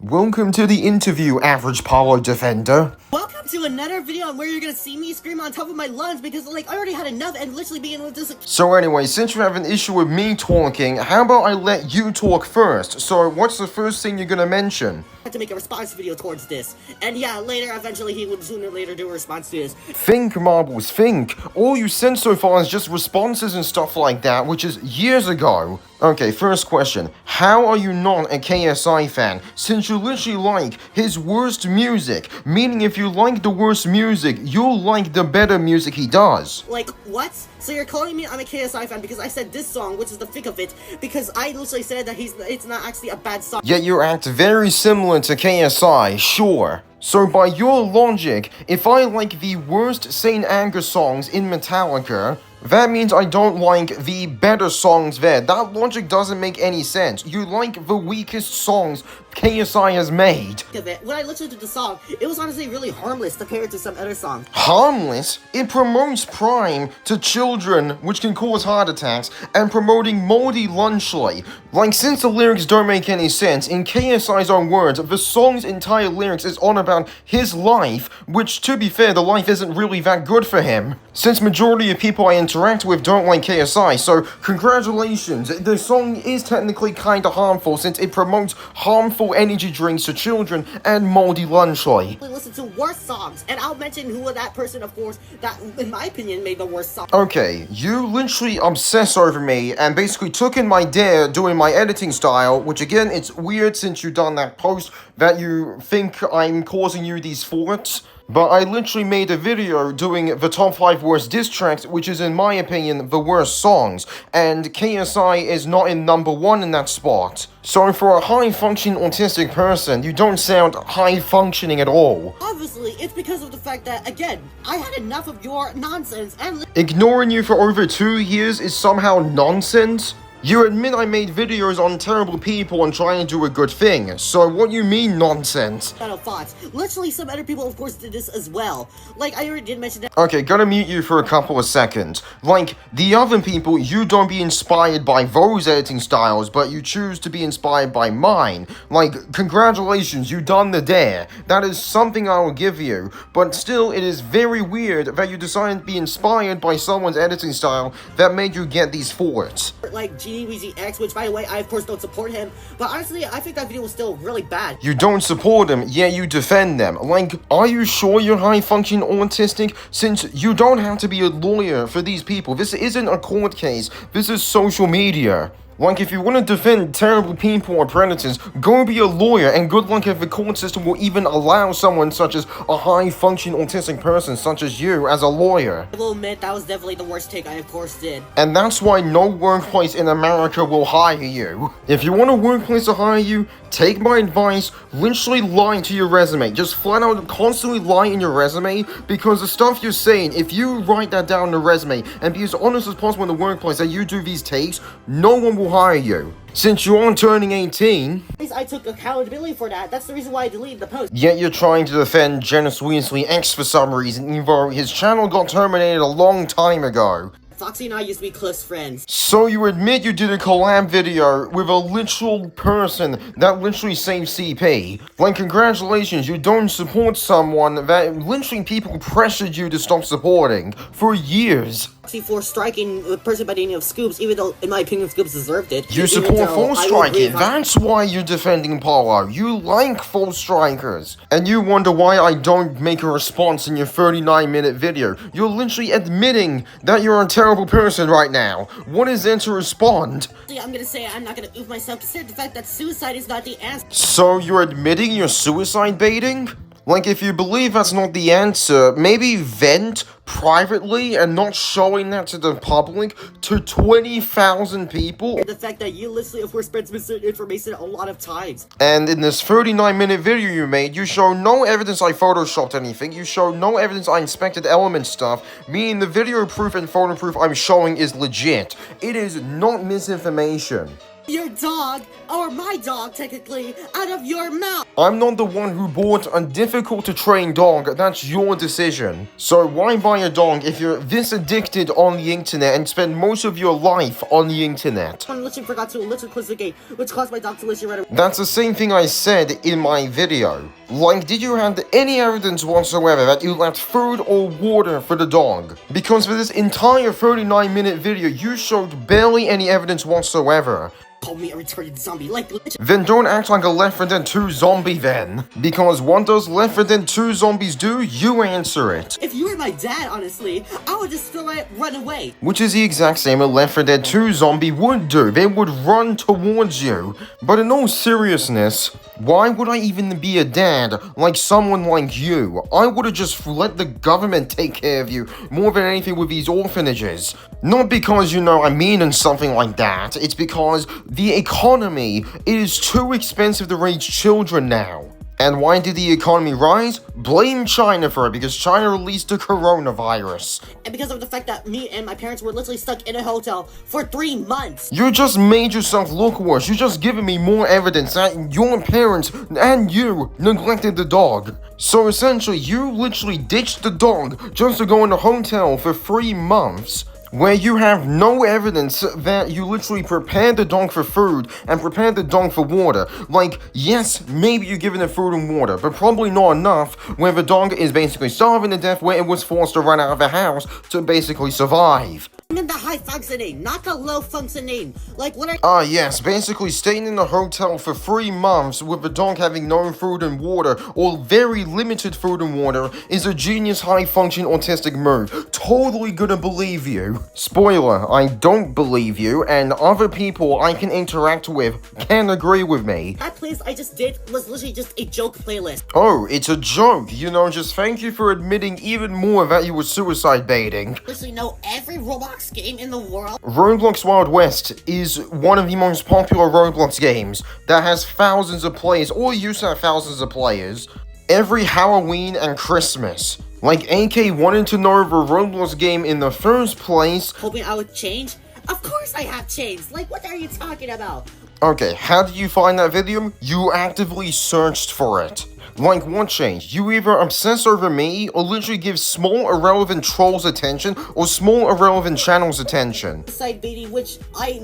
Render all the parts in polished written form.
Welcome to the interview, average Palo defender. Welcome to another video where you're gonna see me scream on top of my lungs because, I already had enough and literally being with this. So anyway, since you have an issue with me talking, how about I let you talk first? So what's the first thing you're gonna mention? I had to make a response video towards this. And yeah, later, eventually, he would sooner or later do a response to this. Think, Marbles, think. All you sent so far is just responses and stuff like that, which is years ago. Okay, first question. How are you not a KSI fan, since you literally like his worst music? Meaning if you like the worst music, you'll like the better music he does. Like, what? So you're calling me I'm a KSI fan because I said this song, which is the thick of it, because I literally said that it's not actually a bad song. Yet you act very similar to KSI, sure. So by your logic, if I like the worst Saint Anger songs in Metallica, that means I don't like the better songs there. That logic doesn't make any sense. You like the weakest songs KSI has made. When I listened to the song, it was honestly really harmless compared to some other songs. Harmless? It promotes Prime to children, which can cause heart attacks, and promoting moldy lunchly. Like, since the lyrics don't make any sense, in KSI's own words, the song's entire lyrics is on about his life, which, to be fair, the life isn't really that good for him. Since majority of people I interact with don't like KSI, so congratulations, the song is technically kinda harmful since it promotes harmful energy drinks to children and moldy lunchly. Listen to worse songs, and I'll mention who that person, of course, that, in my opinion, made the worst song. Okay, you literally obsess over me and basically took in my dare doing my editing style, which again, it's weird since you done that post that you think I'm causing you these faults. But I literally made a video doing the top 5 worst diss tracks, which is in my opinion the worst songs, and KSI is not in number 1 in that spot. So for a high-functioning autistic person, you don't sound high-functioning at all. Obviously, it's because of the fact that, again, I had enough of your nonsense and ignoring you for over 2 years is somehow nonsense? You admit I made videos on terrible people and trying to do a good thing, so what you mean nonsense? thoughts. Literally, some other people, of course, did this as well. Like, I already did mention that. Okay, gotta mute you for a couple of seconds. Like, the other people, you don't be inspired by those editing styles, but you choose to be inspired by mine. Like, congratulations, you done the dare. That is something I will give you, but still, it is very weird that you decided to be inspired by someone's editing style that made you get these faults. Like, Genie Weezy X, which, by the way, I of course don't support him, but honestly, I think that video was still really bad. You don't support them, yet you defend them. Like, are you sure you're high-functioning autistic? Since you don't have to be a lawyer for these people. This isn't a court case, this is social media. Like, if you want to defend terrible people or predators, go be a lawyer, and good luck if the court system will even allow someone such as a high-functioning autistic person such as you as a lawyer. I will admit, that was definitely the worst take I of course did. And that's why no workplace in America will hire you. If you want a workplace to hire you, take my advice, literally lie to your resume. Just flat out constantly lie in your resume, because the stuff you're saying, if you write that down in the resume and be as honest as possible in the workplace that you do these takes, no one will hire you. Since you aren't turning 18, at least I took accountability for that. That's the reason why I deleted the post. Yet you're trying to defend Janice Weasley X for some reason, even though his channel got terminated a long time ago. Foxy and I used to be close friends. So you admit you did a collab video with a literal person that literally saved CP. Like, congratulations, you don't support someone that literally people pressured you to stop supporting for years. Foxy for striking a person by the name of Scoops, even though, in my opinion, Scoops deserved it. You support false striking, that's why you're defending Polo. You like false strikers. And you wonder why I don't make a response in your 39-minute video. You're literally admitting that you're a terrible person right now. What is there to respond? I'm gonna say I'm not gonna oof myself, consider the fact that suicide is not the answer. So you're admitting you're suicide baiting? Like, if you believe that's not the answer, maybe vent privately and not showing that to the public to 20,000 people. The fact that you literally, of course, spread misinformation a lot of times. And in this 39-minute video you made, you show no evidence I photoshopped anything, you show no evidence I inspected element stuff, meaning the video proof and photo proof I'm showing is legit. It is not misinformation. your dog, or my dog technically, out of your mouth. I'm not the one who bought a difficult to train dog, that's your decision. So why buy a dog if you're this addicted on the internet and spend most of your life on the internet? I literally forgot to literally close the gate, which caused my dog to literally run away. That's the same thing I said in my video. Like, did you have any evidence whatsoever that you left food or water for the dog? Because for this entire 39-minute video, you showed barely any evidence whatsoever. Call me a retarded zombie, like literally. Then don't act like a Left 4 Dead 2 zombie then. Because what does Left 4 Dead 2 zombies do? You answer it. If you were my dad, honestly, I would just feel like run away. Which is the exact same a Left 4 Dead 2 zombie would do. They would run towards you. But in all seriousness, why would I even be a dad like someone like you? I would have just let the government take care of you more than anything with these orphanages. Not because, I mean and something like that. It's because the economy is too expensive to raise children now. And why did the economy rise? Blame China for it, because China released the coronavirus. And because of the fact that me and my parents were literally stuck in a hotel for 3 months. You just made yourself look worse. You're just giving me more evidence that your parents and you neglected the dog. So essentially, you literally ditched the dog just to go in a hotel for 3 months. Where you have no evidence that you literally prepared the dog for food and prepared the dog for water. Like, yes, maybe you're giving it food and water, but probably not enough where the dog is basically starving to death where it was forced to run out of the house to basically survive. I'm in the high functioning, not the low functioning. Like, what I- Yes, basically staying in a hotel for 3 months with the dog having no food and water, or very limited food and water, is a genius high-function autistic move. Totally gonna believe you. Spoiler, I don't believe you, and other people I can interact with can agree with me. That playlist I just did was literally just a joke playlist. Oh, it's a joke, just thank you for admitting even more that you were suicide baiting. Literally know every Roblox game in the world. Roblox Wild West is one of the most popular Roblox games that has thousands of players, or used to have thousands of players, every Halloween and Christmas. Like, AK wanted to know of a Roblox game in the first place. Hoping I would change? Of course I have changed. Like, what are you talking about? Okay, how did you find that video? You actively searched for it. Like, what changed? You either obsess over me, or literally give small irrelevant trolls attention, or small irrelevant channels attention. Side baiting, which I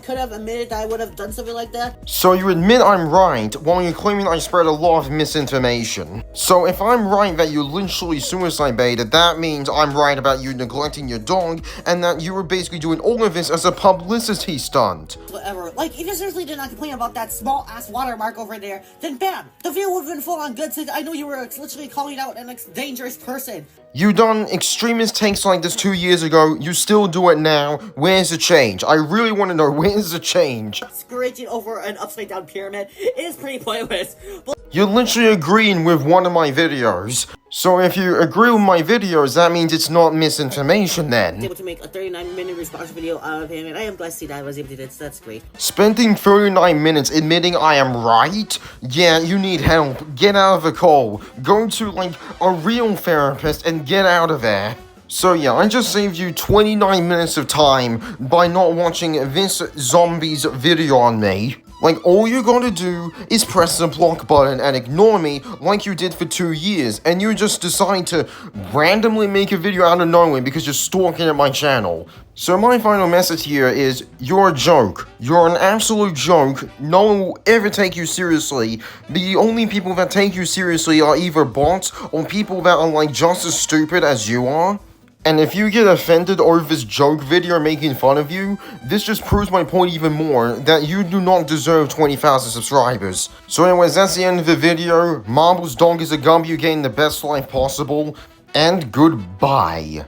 could have admitted that I would have done something like that. So you admit I'm right, while you're claiming I spread a lot of misinformation. So if I'm right that you literally suicide baited, that means I'm right about you neglecting your dog, and that you were basically doing all of this as a publicity stunt. Whatever. Like, if you seriously did not complain about that small-ass watermark over there, then bam! The video would have been full on good since I know you were literally calling out an dangerous person. You done extremist takes like this 2 years ago, you still do it now. Where's the change? I really want to know, where's the change? Scratching over an upside-down pyramid is pretty pointless, but You're literally agreeing with one of my videos. So if you agree with my videos, that means it's not misinformation then. able to make a 39-minute response video out of him, and I am blessed that I was able to do this. That's great. Spending 39 minutes admitting I am right? Yeah, you need help. Get out of the call. Go to, like, a real therapist and get out of there. So yeah, I just saved you 29 minutes of time by not watching this zombie's video on me. Like, all you gotta do is press the block button and ignore me like you did for 2 years, and you just decide to randomly make a video out of nowhere because you're stalking at my channel. So my final message here is, you're a joke. You're an absolute joke. No one will ever take you seriously. The only people that take you seriously are either bots or people that are, like, just as stupid as you are. And if you get offended over this joke video making fun of you, this just proves my point even more, that you do not deserve 20,000 subscribers. So anyways, that's the end of the video. Marble's dog is a gumby, you gain the best life possible, and goodbye.